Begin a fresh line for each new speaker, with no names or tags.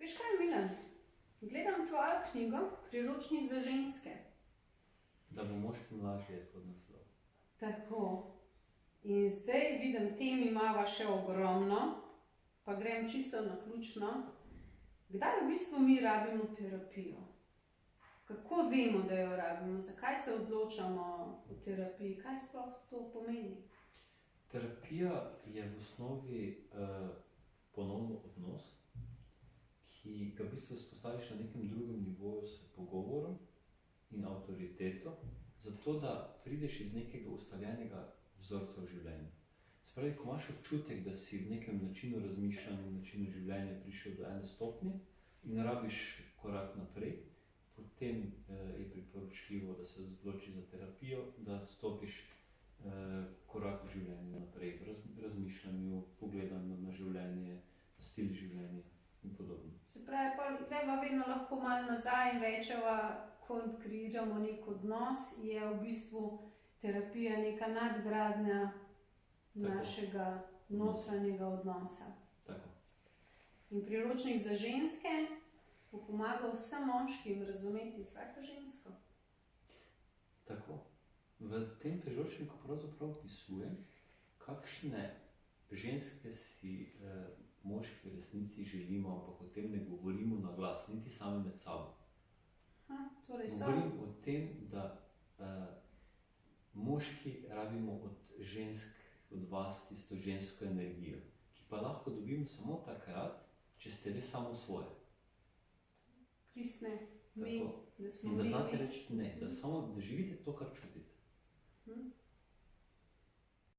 Veš kaj, Milan? Gledam tvojo knjigo, Priročnik za ženske.
Da bo moškim lažje pod naslov.
Tako. In zdaj vidim, tem imava še ogromno, pa grem čisto naključno. Kdaj v bistvu mi rabimo terapijo? Kako vemo, da jo rabimo? Zakaj se odločamo o terapiji? Kaj sploh to pomeni?
Terapija je v osnovi ponovno odnos, ki ga v bistvu spostaviš na nekem drugem nivoju s pogovorom in avtoriteto, zato da prideš iz nekega ustaljenega vzorca v življenju. Se pravi, ko imaš občutek, da si v nekem načinu razmišljanja, načinu življenja prišel do ene stopnje in rabiš korak naprej, potem je priporočljivo, da se odločiš za terapijo, da stopiš korak v življenju naprej, v razmišljanju, pogledanju na življenje, stil življenja in podobno.
Se pravi, pa greva vedno lahko malo nazaj in rečeva, ko kreiramo nek odnos, je v bistvu terapija neka nadgradnja našega notranjega odnosa.
Tako.
In priročnik za ženske bo pomagal vsem moškim razumeti vsako žensko.
Tako. V tem priročniku pravzaprav opisujem, kakšne ženske si moški v resnici želimo, ampak o tem ne govorimo na glas, niti sami med sabo. Govorim o tem, da moški rabimo od žensk, od vas tisto žensko energijo, ki pa lahko dobimo samo takrat, če ste res samo svoje.
Pristne, mi, da smo
in da
mi.
znate reči ne, da samo da živite to, kar čutite.